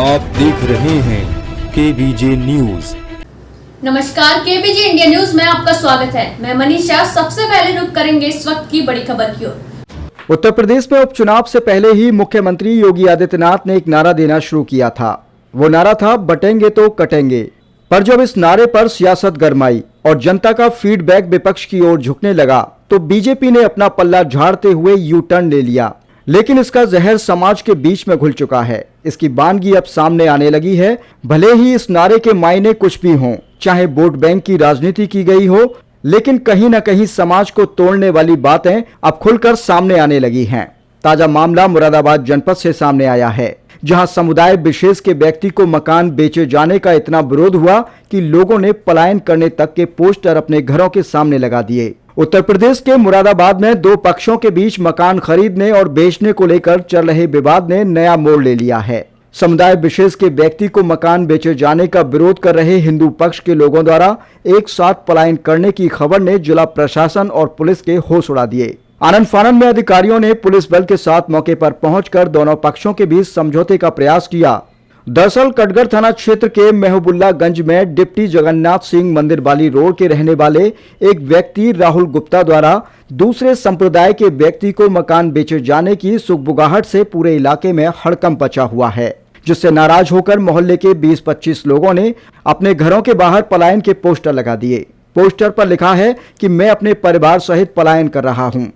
आप देख रहे हैं केबीजे न्यूज। नमस्कार, केबीजे इंडिया न्यूज में आपका स्वागत है। मैं मनीषा। सबसे पहले रुक करेंगे इस वक्त की बड़ी खबर की ओर। उत्तर प्रदेश में उपचुनाव से पहले ही मुख्यमंत्री योगी आदित्यनाथ ने एक नारा देना शुरू किया था। वो नारा था बटेंगे तो कटेंगे। पर जब इस नारे पर सियासत गरमाई और जनता का फीडबैक विपक्ष की ओर झुकने लगा तो बीजेपी ने अपना पल्ला झाड़ते हुए यू टर्न ले लिया। लेकिन इसका जहर समाज के बीच में घुल चुका है। इसकी बानगी अब सामने आने लगी है। भले ही इस नारे के मायने कुछ भी हों, चाहे वोट बैंक की राजनीति की गई हो, लेकिन कहीं न कहीं समाज को तोड़ने वाली बातें अब खुलकर सामने आने लगी हैं। ताजा मामला मुरादाबाद जनपद से सामने आया है, जहां समुदाय विशेष के व्यक्ति को मकान बेचे जाने का इतना विरोध हुआ कि लोगों ने पलायन करने तक के पोस्टर अपने घरों के सामने लगा दिए। उत्तर प्रदेश के मुरादाबाद में दो पक्षों के बीच मकान खरीदने और बेचने को लेकर चल रहे विवाद ने नया मोड़ ले लिया है। समुदाय विशेष के व्यक्ति को मकान बेचे जाने का विरोध कर रहे हिंदू पक्ष के लोगों द्वारा एक साथ पलायन करने की खबर ने जिला प्रशासन और पुलिस के होश उड़ा दिए। आनंद फानंद में अधिकारियों ने पुलिस बल के साथ मौके पर पहुंचकर दोनों पक्षों के बीच समझौते का प्रयास किया। दरअसल कटघर थाना क्षेत्र के महबुल्लागंज में डिप्टी जगन्नाथ सिंह मंदिर वाली रोड के रहने वाले एक व्यक्ति राहुल गुप्ता द्वारा दूसरे संप्रदाय के व्यक्ति को मकान बेचे जाने की सुगबुगाहट से पूरे इलाके में हड़कंप मचा हुआ है, जिससे नाराज होकर मोहल्ले के 20-25 लोगों ने अपने घरों के बाहर पलायन के पोस्टर लगा दिए। पोस्टर पर लिखा है कि मैं अपने परिवार सहित पलायन कर रहा हूं।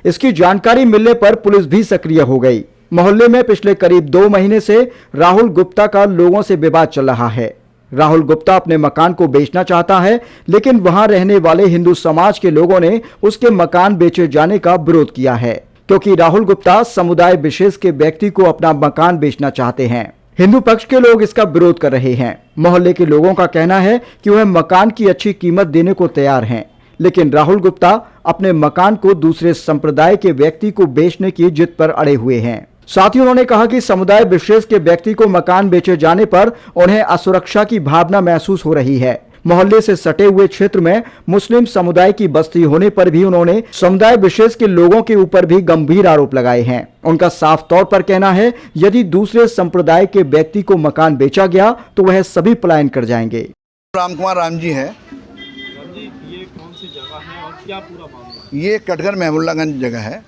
इसकी जानकारी मिलने पर पुलिस भी सक्रिय हो गई। मोहल्ले में पिछले करीब 2 महीने से राहुल गुप्ता का लोगों से विवाद चल रहा है। राहुल गुप्ता अपने मकान को बेचना चाहता है, लेकिन वहां रहने वाले हिंदू समाज के लोगों ने उसके मकान बेचे जाने का विरोध किया है, क्योंकि राहुल गुप्ता समुदाय विशेष के व्यक्ति को अपना मकान बेचना चाहते हैं। हिंदू पक्ष के लोग इसका विरोध कर रहे हैं। मोहल्ले के लोगों का कहना है कि वह मकान की अच्छी कीमत देने को तैयार हैं, लेकिन राहुल गुप्ता अपने मकान को दूसरे संप्रदाय के व्यक्ति को बेचने की जिद पर अड़े हुए हैं। साथ ही उन्होंने कहा कि समुदाय विशेष के व्यक्ति को मकान बेचे जाने पर उन्हें असुरक्षा की भावना महसूस हो रही है। मोहल्ले से सटे हुए क्षेत्र में मुस्लिम समुदाय की बस्ती होने पर भी उन्होंने समुदाय विशेष के लोगों के ऊपर भी गंभीर आरोप लगाए हैं। उनका साफ तौर पर कहना है, यदि दूसरे संप्रदाय के व्यक्ति को मकान बेचा गया तो वह सभी पलायन कर जाएंगे। राम कुमार राम जी है। ये कौन सी जगह है और क्या पूरा मामला? ये कटघर महबुल्लागंज जगह है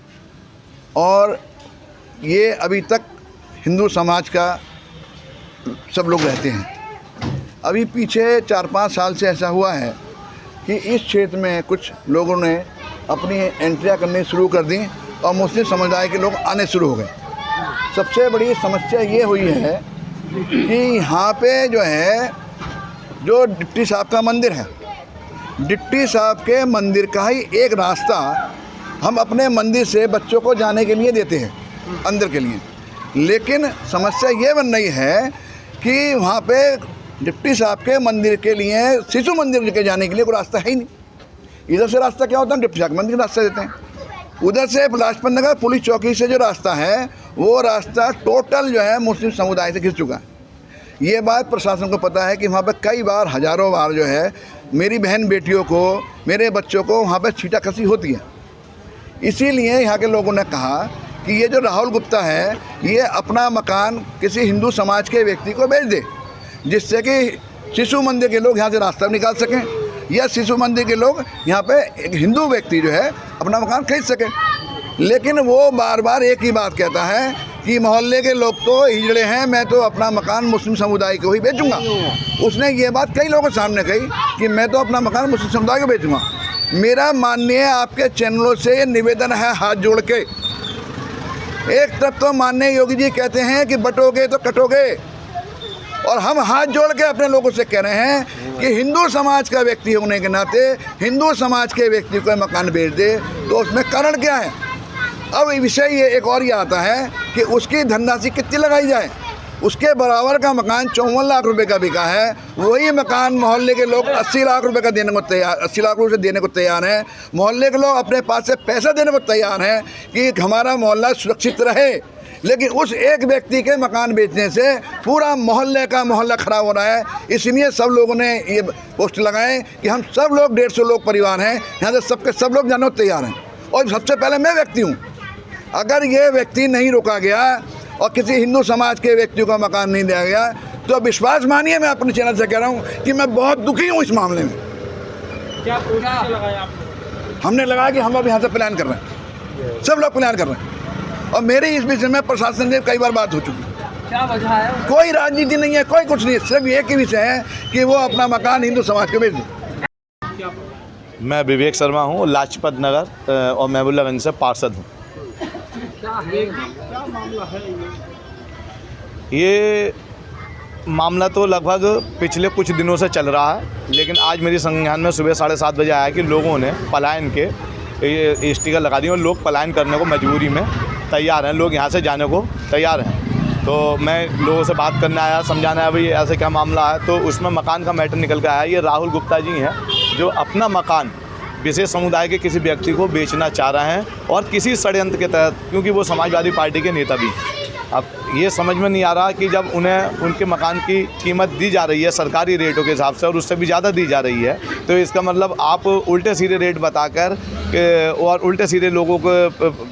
और ये अभी तक हिंदू समाज का सब लोग रहते हैं। अभी पीछे 4-5 साल से ऐसा हुआ है कि इस क्षेत्र में कुछ लोगों ने अपनी एंट्रियां करनी शुरू कर दी और मुस्लिम समुदाय के लोग आने शुरू हो गए। सबसे बड़ी समस्या ये हुई है कि यहाँ पे जो है जो डिप्टी साहब का मंदिर है, डिप्टी साहब के मंदिर का ही एक रास्ता हम अपने मंदिर से बच्चों को जाने के लिए देते हैं अंदर के लिए। लेकिन समस्या ये बन रही है कि वहाँ पे डिप्टी साहब के मंदिर के लिए शिशु मंदिर के जाने के लिए कोई रास्ता है ही नहीं। इधर से रास्ता क्या होता है, डिप्टी साहब के मंदिर का रास्ता देते हैं। उधर से लाजपत नगर पुलिस चौकी से जो रास्ता है वो रास्ता टोटल जो है मुस्लिम समुदाय से घिस चुका है। ये बात प्रशासन को पता है कि वहाँ पर कई बार हज़ारों बार जो है मेरी बहन बेटियों को, मेरे बच्चों को वहाँ पर छीटा कसी होती है। इसीलिए यहाँ के लोगों ने कहा कि ये जो राहुल गुप्ता है ये अपना मकान किसी हिंदू समाज के व्यक्ति को बेच दे, जिससे कि शिशु मंदिर के लोग यहाँ से रास्ता निकाल सकें या शिशु मंदिर के लोग यहाँ पे एक हिंदू व्यक्ति जो है अपना मकान खरीद सके। लेकिन वो बार बार एक ही बात कहता है कि मोहल्ले के लोग तो हिजड़े हैं, मैं तो अपना मकान मुस्लिम समुदाय को ही बेचूंगा। उसने ये बात कई लोगों के सामने कही कि मैं तो अपना मकान मुस्लिम समुदाय को बेचूंगा। मेरा माननीय आपके चैनलों से ये निवेदन है हाथ जोड़ के, एक तरफ तो माननीय योगी जी कहते हैं कि बटोगे तो कटोगे, और हम हाथ जोड़ के अपने लोगों से कह रहे हैं कि हिंदू समाज का व्यक्ति होने के नाते हिंदू समाज के व्यक्ति को मकान बेच दे तो उसमें कारण क्या है। अब विषय ये एक और ये आता है कि उसकी धनराशि कितनी लगाई जाए। उसके बराबर का मकान 54 लाख रुपए का बिका है, वही मकान मोहल्ले के लोग 80 लाख रुपए का देने को तैयार, 80 लाख रुपए देने को तैयार हैं। मोहल्ले के लोग अपने पास से पैसा देने को तैयार हैं कि हमारा मोहल्ला सुरक्षित रहे। लेकिन उस एक व्यक्ति के मकान बेचने से पूरा मोहल्ले का मोहल्ला खराब हो रहा है। इसलिए सब लोगों ने ये पोस्ट लगाए कि हम सब लोग 150 लोग परिवार हैं, यहाँ से सबके सब लोग जाने को तैयार हैं। और सबसे पहले मैं व्यक्ति हूँ, अगर ये व्यक्ति नहीं रोका गया और किसी हिंदू समाज के व्यक्ति को मकान नहीं दिया गया, तो विश्वास मानिए, मैं अपने चैनल से कह रहा हूँ कि मैं बहुत दुखी हूँ इस मामले में। क्या पोस्टर लगाया आपने? हमने लगाया कि हम अब यहाँ से प्लान कर रहे हैं, सब लोग प्लान कर रहे हैं, और मेरी इस विषय में प्रशासन से कई बार बात हो चुकी है। क्या वजह है? कोई राजनीति नहीं है, कोई कुछ नहीं है, सिर्फ एक ही विषय है कि वो अपना मकान हिंदू समाज को बेच दें। मैं विवेक शर्मा हूँ, लाजपत नगर और महबूबगंज से पार्षद हूँ। क्या मामला है ये मामला तो लगभग पिछले कुछ दिनों से चल रहा है, लेकिन आज मेरी संज्ञान में सुबह 7:30 बजे आया कि लोगों ने पलायन के ये स्टिकर लगा दिए और लोग पलायन करने को मजबूरी में तैयार हैं, लोग यहाँ से जाने को तैयार हैं। तो मैं लोगों से बात करने आया, समझाना है भाई ऐसे क्या मामला है, तो उसमें मकान का मैटर निकल के आया। ये राहुल गुप्ता जी हैं जो अपना मकान विशेष समुदाय के किसी व्यक्ति को बेचना चाह रहे हैं, और किसी षड्यंत्र के तहत, क्योंकि वो समाजवादी पार्टी के नेता भी हैं। अब ये समझ में नहीं आ रहा कि जब उन्हें उनके मकान की कीमत दी जा रही है सरकारी रेटों के हिसाब से और उससे भी ज़्यादा दी जा रही है, तो इसका मतलब आप उल्टे सीधे रेट बताकर और उल्टे सीधे लोगों को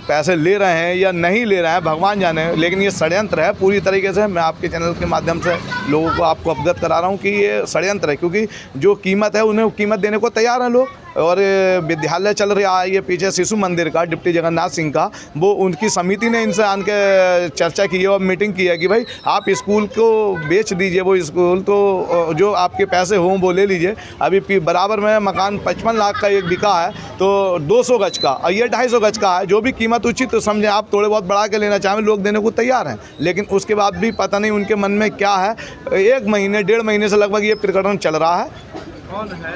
पैसे ले रहे हैं या नहीं ले रहे हैं, भगवान जाने। लेकिन ये षड्यंत्र है पूरी तरीके से। मैं आपके चैनल के माध्यम से लोगों को आपको अवगत करा रहा हूँ कि ये षड्यंत्र है, क्योंकि जो कीमत है उन्हें कीमत देने को तैयार हैं लोग। और विद्यालय चल रहा है ये पीछे शिशु मंदिर का, डिप्टी जगन्नाथ सिंह का, वो उनकी समिति ने इनसे आन के चर्चा की है और मीटिंग की है कि भाई आप स्कूल को बेच दीजिए, वो स्कूल तो जो आपके पैसे हों वो ले लीजिए। अभी बराबर में मकान 55 लाख का एक बिका है, तो 200 गज का, और ये 250 गज का है। जो भी कीमत उचित तो समझे आप, थोड़े बहुत बढ़ा के लेना चाहें, लोग देने को तैयार हैं। लेकिन उसके बाद भी पता नहीं उनके मन में क्या है। 1 महीने 1.5 महीने से लगभग ये प्रकरण चल रहा है। कौन है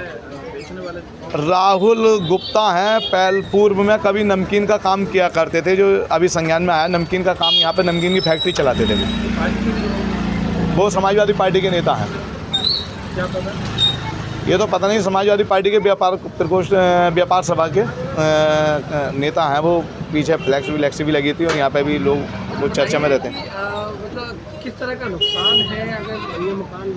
बेचने वाले? राहुल गुप्ता हैं, पहले पूर्व में कभी नमकीन का काम किया करते थे, जो अभी संज्ञान में आया। नमकीन का काम, यहाँ पे नमकीन की फैक्ट्री चलाते थे। वो समाजवादी पार्टी के नेता हैं। क्या पता? ये तो पता नहीं, समाजवादी पार्टी के व्यापार सभा के नेता हैं। वो पीछे फ्लैक्स भी लगी थी और यहाँ पे भी लोग वो चर्चा में रहते हैं। मतलब किस तरह का नुकसान है अगर ये मकान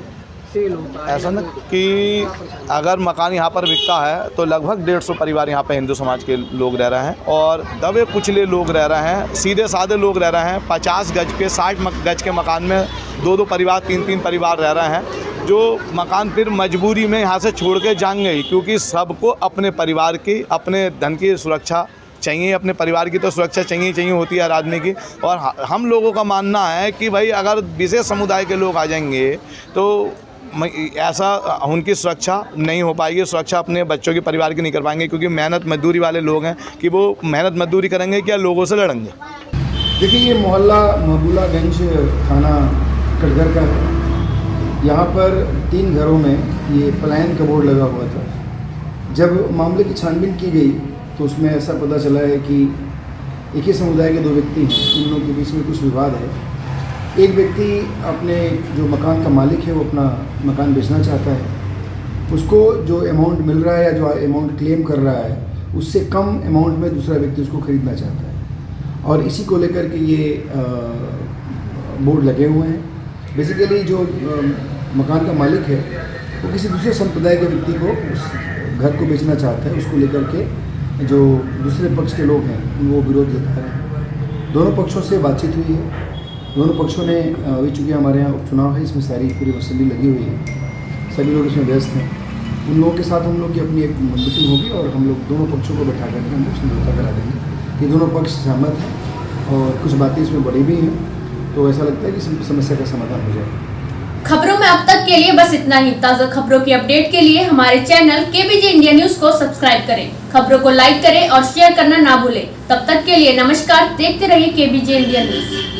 सेल होता है? ऐसा ना कि अगर मकान यहाँ पर बिकता है तो लगभग 150 परिवार यहाँ पे हिंदू समाज के लोग रह रहे हैं, और दबे कुचले लोग रह रहे हैं, सीधे साधे लोग रह रहे हैं। 50 गज के 60 गज के मकान में 2-2 परिवार 3-3 परिवार रह रहे हैं, जो मकान फिर मजबूरी में यहाँ से छोड़ के जाएंगे ही, क्योंकि सबको अपने परिवार की, अपने धन की सुरक्षा चाहिए, अपने परिवार की तो सुरक्षा चाहिए होती है हर आदमी की। और हम लोगों का मानना है कि भाई अगर विशेष समुदाय के लोग आ जाएंगे तो ऐसा उनकी सुरक्षा नहीं हो पाएगी, सुरक्षा अपने बच्चों के परिवार की नहीं कर पाएंगे, क्योंकि मेहनत मजदूरी वाले लोग हैं कि वो मेहनत मजदूरी करेंगे क्या लोगों से लड़ेंगे। देखिए, ये मोहल्ला महबूबगंज थाना कटघर का है। यहाँ पर 3 घरों में ये पलायन का बोर्ड लगा हुआ था। जब मामले की छानबीन की गई तो उसमें ऐसा पता चला है कि एक ही समुदाय के 2 व्यक्ति हैं, इन लोगों के बीच में कुछ विवाद है। एक व्यक्ति अपने जो मकान का मालिक है वो अपना मकान बेचना चाहता है, उसको जो अमाउंट मिल रहा है या जो अमाउंट क्लेम कर रहा है उससे कम अमाउंट में दूसरा व्यक्ति उसको खरीदना चाहता है, और इसी को लेकर के ये बोर्ड लगे हुए हैं। बेसिकली जो मकान का मालिक है वो किसी दूसरे संप्रदाय के व्यक्ति को उस घर को बेचना चाहता है, उसको लेकर के जो दूसरे पक्ष के लोग हैं वो विरोध जता रहे हैं। दोनों पक्षों से बातचीत हुई है, दोनों पक्षों ने अभी चूँकि हमारे यहाँ उपचुनाव है, इसमें सारी पूरी वसूली लगी हुई है, सभी लोग इसमें व्यस्त हैं। उन लोगों के साथ हम लोग की अपनी एक मीटिंग होगी और हम लोग दोनों पक्षों को बैठा करके हम लोग समझौता करा देंगे। ये दोनों पक्ष सहमत हैं और कुछ बातें इसमें बड़ी भी हैं, तो ऐसा लगता है कि समस्या का समाधान हो जाएगा। खबरों में अब तक के लिए बस इतना ही। ताज़ा खबरों की अपडेट के लिए हमारे चैनल केबीजे इंडिया न्यूज को सब्सक्राइब करें, खबरों को लाइक करें और शेयर करना ना भूलें। तब तक के लिए नमस्कार, देखते रहिए केबीजे इंडिया न्यूज।